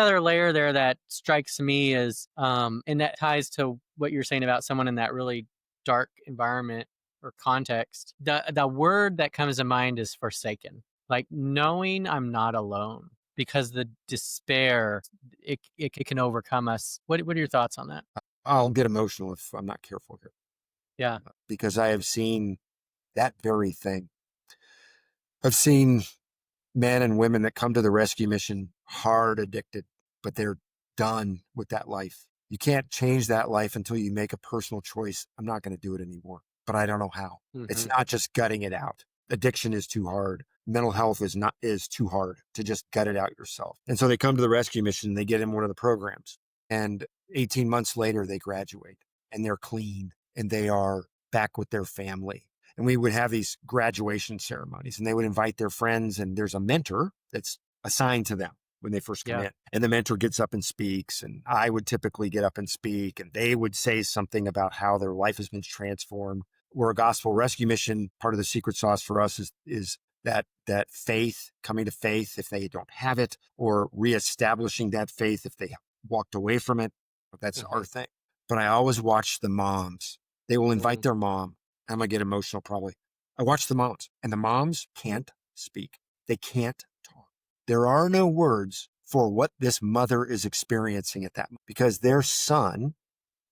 Another layer there that strikes me is, and that ties to what you're saying about someone in that really dark environment or context. The word that comes to mind is forsaken. Like knowing I'm not alone, because the despair it can overcome us. What are your thoughts on that? I'll get emotional if I'm not careful here, Yeah. because I have seen that very thing. I've seen men and women that come to the rescue mission hard addicted, but they're done with that life. You can't change that life until you make a personal choice. I'm not going to do it anymore, but I don't know how. It's Hmm. not just gutting it out. Addiction is too hard. Mental health is too hard to just gut it out yourself. And so they come to the rescue mission, they get in one of the programs, and 18 months later they graduate and they're clean and they are back with their family. And we would have these graduation ceremonies and they would invite their friends, and there's a mentor that's assigned to them when they first come Yeah. in. And the mentor gets up and speaks, and I would typically get up and speak, and they would say something about how their life has been transformed. We're a gospel rescue mission. Part of the secret sauce for us is that faith, coming to faith if they don't have it, or reestablishing that faith if they walked away from it. That's Hmm. our thing. But I always watch the moms. They will invite Hmm. their mom. I'm going to get emotional probably. I watch the moms, and the moms can't speak. They can't talk. There are no words for what this mother is experiencing at that moment, because their son,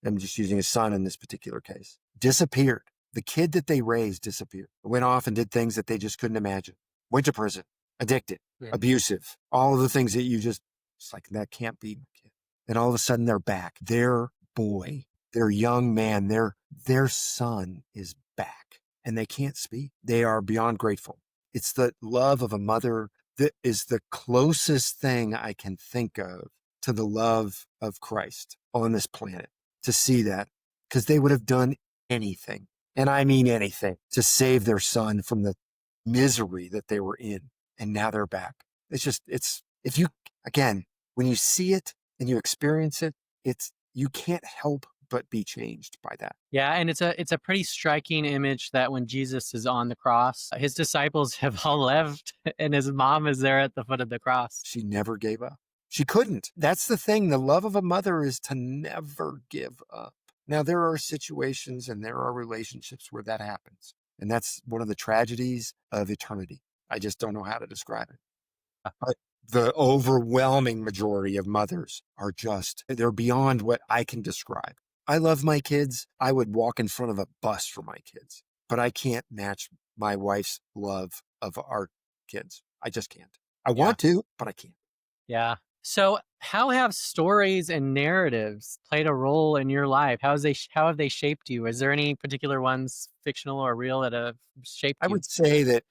I'm just using a son in this particular case, disappeared. The kid that they raised disappeared, went off and did things that they just couldn't imagine, went to prison, addicted, Yeah. abusive, all of the things that it's like, that can't be my kid. And all of a sudden they're back. Their boy, their young man, their son is back, and they can't speak. They are beyond grateful. It's the love of a mother that is the closest thing I can think of to the love of Christ on this planet, to see that, because they would have done anything, and I mean anything, to save their son from the misery that they were in. And now they're back. If you, again, when you see it and you experience it, you can't help but be changed by that. Yeah, and it's a pretty striking image that when Jesus is on the cross, his disciples have all left, and his mom is there at the foot of the cross. She never gave up. She couldn't. That's the thing. The love of a mother is to never give up. Now, there are situations and there are relationships where that happens. And that's one of the tragedies of eternity. I just don't know how to describe it. But the overwhelming majority of mothers they're beyond what I can describe. I love my kids. I would walk in front of a bus for my kids, but I can't match my wife's love of our kids. I just can't. I Yeah. want to, but I can't. Yeah. So, how have stories and narratives played a role in your life? How have they shaped you? Is there any particular ones, fictional or real, that have shaped I you? would say that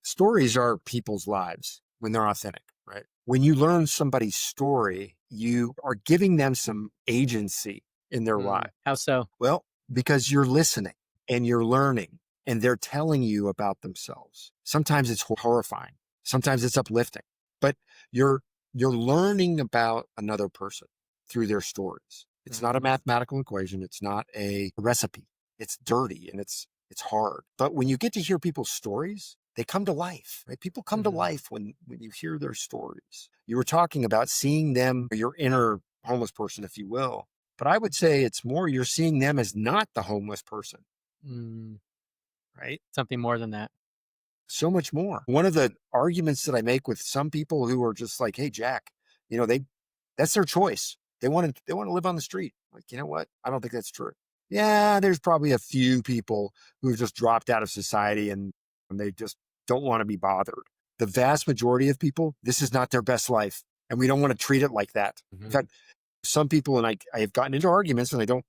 stories are people's lives when they're authentic, right? When you learn somebody's story, you are giving them some agency in their life. How so? Well, because you're listening and you're learning and they're telling you about themselves. Sometimes it's horrifying. Sometimes it's uplifting, but you're, you're learning about another person through their stories. It's not a Mhm. mathematical equation. It's not a recipe. It's dirty and it's hard. But when you get to hear people's stories, they come to life, right? People come to Mhm. life when you hear their stories. You were talking about seeing them, your inner homeless person, if you will, but I would say it's more you're seeing them as not the homeless person, Mm, right? something more than that. So much more. One of the arguments that I make with some people who are just like, "Hey, Jack, that's their choice. They want to live on the street." Like, you know what? I don't think that's true. Yeah, there's probably a few people who've just dropped out of society and they just don't want to be bothered. The vast majority of people, this is not their best life, and we don't want to treat it like that. In Mhm. fact, some people, and I have gotten into arguments, and I don't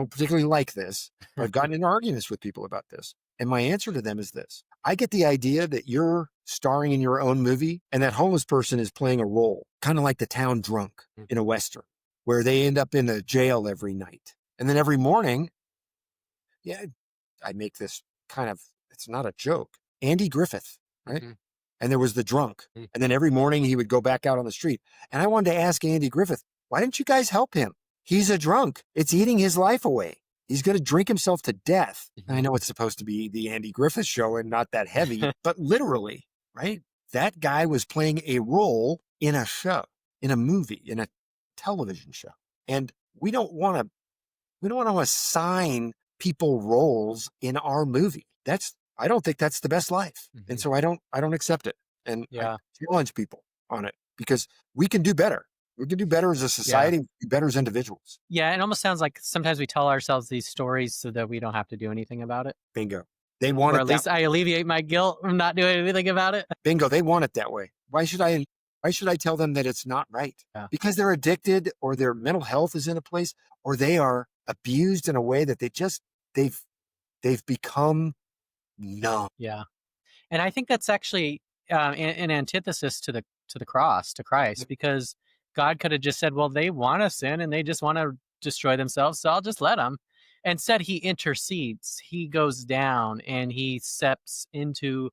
particularly like this, but I've gotten into arguments with people about this. And my answer to them is this: I get the idea that you're starring in your own movie and that homeless person is playing a role, kind of like the town drunk Mm. in a Western, where they end up in a jail every night. And then every morning, yeah, I make this it's not a joke. Andy Griffith, right? Mhm. And there was the drunk. Mm. And then every morning he would go back out on the street. And I wanted to ask Andy Griffith, why didn't you guys help him? He's a drunk. It's eating his life away. He's going to drink himself to death. And I Mhm. know it's supposed to be the Andy Griffith show and not that heavy, but literally, right? That guy was playing a role in a show. in a movie, in a television show. And we don't want to we don't want to assign people roles in our movie. I don't think that's the best life. And Hmm. so I don't accept it. And I Yeah. challenge people on it because we can do better. We can do better as a Yeah. society, do better as individuals. Yeah. It almost sounds like sometimes we tell ourselves these stories so that we don't have to do anything about it, Bingo. They want or it at that least I alleviate my guilt from not doing anything about it. bingo. They want it that way. Why should I tell them that it's not right? Yeah. Because they're addicted or their mental health is in a place or they are abused in a way that they've they've become numb. Yeah. And I think that's actually an antithesis to the cross, to Christ, because God could have just said, "Well, they want to sin and they just want to destroy themselves, so I'll just let them." Instead, He intercedes. He goes down and He steps into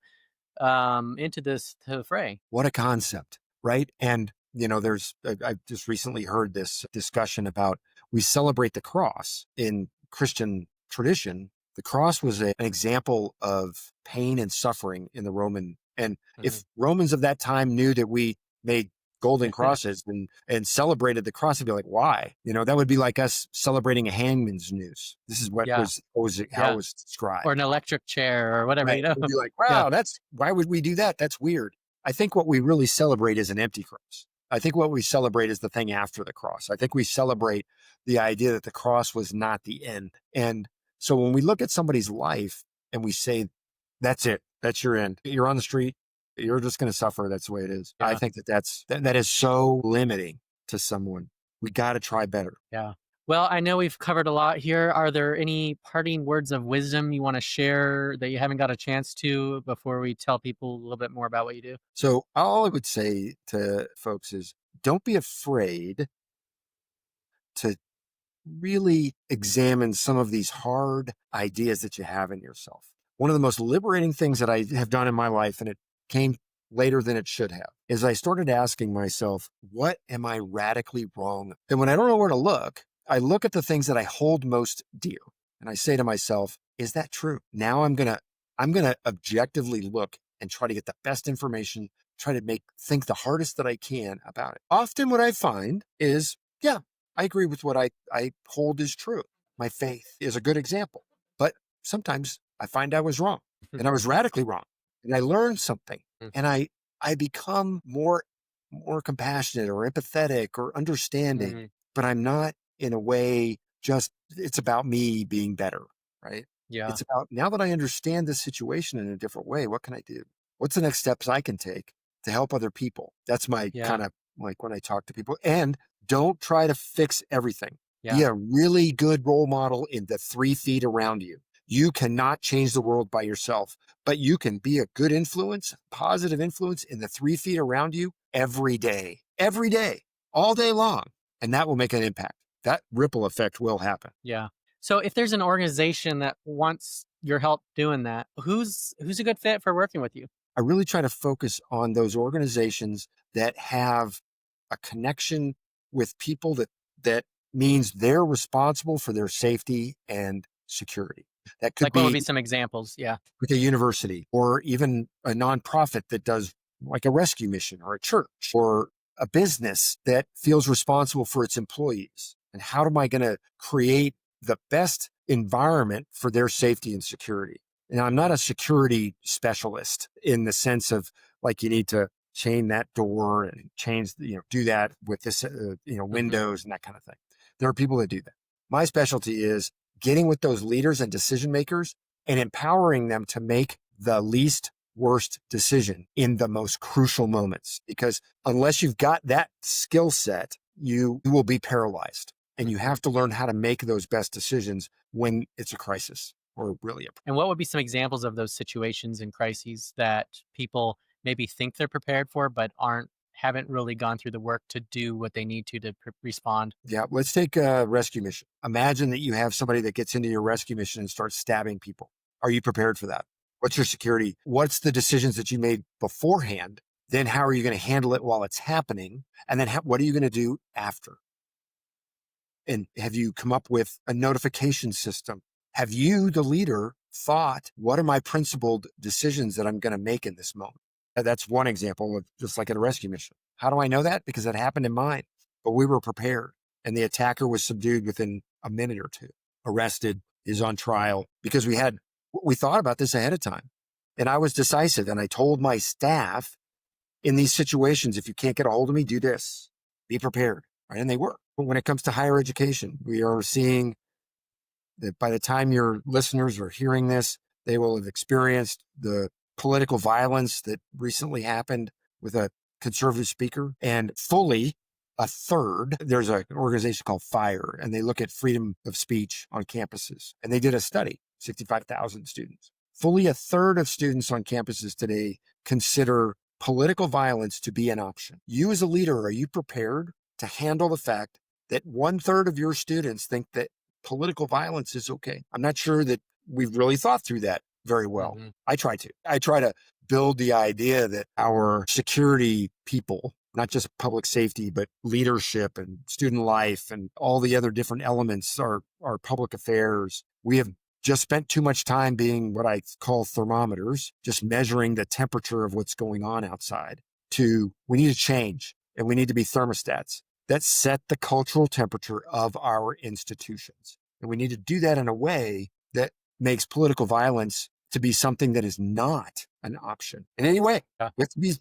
this to the fray. What a concept, right? And I've just recently heard this discussion about we celebrate the cross in Christian tradition. The cross was an example of pain and suffering in the Roman. And Mhm. if Romans of that time knew that we made golden crosses and celebrated the cross, they'd be like, why? That would be like us celebrating a hangman's noose. This is what Yeah, was how it yeah, was or described. an electric chair or whatever, Right. We'd be like, Yeah, wow, why would we do that? That's weird. I think what we really celebrate is an empty cross. I think what we celebrate is the thing after the cross. I think we celebrate the idea that the cross was not the end. And so when we look at somebody's life and we say, that's it, that's your end, you're on the street, you're just going to suffer. That's the way it is. I yeah, think that is so limiting to someone. We got to try better. yeah. Well, I know we've covered a lot here. Are there any parting words of wisdom you want to share that you haven't got a chance to before we tell people a little bit more about what you do? So all I would say to folks is don't be afraid to really examine some of these hard ideas that you have in yourself. One of the most liberating things that I have done in my life, and it came later than it should have, is I started asking myself, what am I radically wrong? And when I don't know where to look, I look at the things that I hold most dear. And I say to myself, is that true? Now I'm gonna objectively look and try to get the best information, try to think the hardest that I can about it. Often what I find is, yeah, I agree with what I hold is true. My faith is a good example. But sometimes I find I was wrong and I was radically wrong. And I learned something and I become more compassionate or empathetic or understanding, Mhm. but I'm not in a way just it's about me being better, right? Yeah, It's about now that I understand this situation in a different way, what can I do? What's the next steps I can take to help other people? That's my yeah, kind of like when I talk to people. And don't try to fix everything. Be yeah, a really good role model in the 3 feet around you. You cannot change the world by yourself, but you can be a good influence, positive influence in the 3 feet around you every day, all day long. And that will make an impact. That ripple effect will happen. yeah. So if there's an organization that wants your help doing that, who's a good fit for working with you? I really try to focus on those organizations that have a connection with people that means they're responsible for their safety and security. That could Like, what would be be some examples? Yeah. like a university or even a nonprofit that does like a rescue mission or a church or a business that feels responsible for its employees. And how am I going to create the best environment for their safety and security? And I'm not a security specialist in the sense of like you need to chain that door and change, do that with this, Mhm. windows and that kind of thing. There are people that do that. My specialty is getting with those leaders and decision makers and empowering them to make the least worst decision in the most crucial moments. Because unless you've got that skill set, you will be paralyzed. And you Mhm. have to learn how to make those best decisions when it's a crisis or really a And what would be some examples of those situations and crises that people maybe think they're prepared for, but haven't really gone through the work to do what they need to respond? Yeah, let's take a rescue mission. Imagine that you have somebody that gets into your rescue mission and starts stabbing people. Are you prepared for that? What's your security? What's the decisions that you made beforehand? Then how are you going to handle it while it's happening? And then what are you going to do after? And have you come up with a notification system? Have you, the leader, thought, what are my principled decisions that I'm going to make in this moment? That's one example of just like at a rescue mission. How do I know that? Because it happened in mine, but we were prepared. And the attacker was subdued within a minute or two, arrested, is on trial, because we thought about this ahead of time. And I was decisive. And I told my staff, in these situations, if you can't get a hold of me, do this, be prepared. Right? And they were. But when it comes to higher education, we are seeing that by the time your listeners are hearing this, they will have experienced the political violence that recently happened with a conservative speaker, and fully a third, there's an organization called FIRE, and they look at freedom of speech on campuses. And they did a study, 65,000 students. Fully a third of students on campuses today consider political violence to be an option. You as a leader, are you prepared to handle the fact that 1/3 of your students think that political violence is okay? I'm not sure that we've really thought through that very well. Mm-hmm. I try to build the idea that our security people, not just public safety, but leadership and student life and all the other different elements, our public affairs, we have just spent too much time being what I call thermometers, just measuring the temperature of what's going on outside, to we need to change, and we need to be thermostats that set the cultural temperature of our institutions. And we need to do that in a way that makes political violence to be something that is not an option in any way. Yeah. We have to be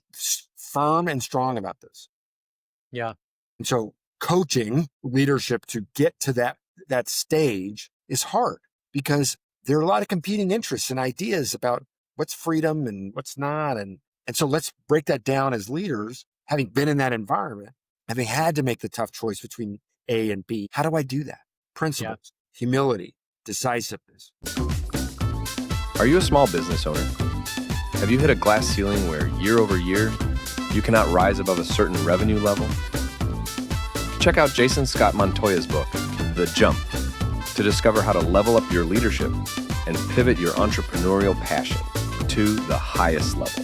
firm and strong about this. Yeah. And so coaching leadership to get to that stage is hard, because there are a lot of competing interests and ideas about what's freedom and what's not. And so let's break that down as leaders, having been in that environment, having had to make the tough choice between A and B. How do I do that? Principles, humility, decisiveness. Are you a small business owner? Have you hit a glass ceiling where year over year, you cannot rise above a certain revenue level? Check out Jason Scott Montoya's book, The Jump, to discover how to level up your leadership and pivot your entrepreneurial passion to the highest level.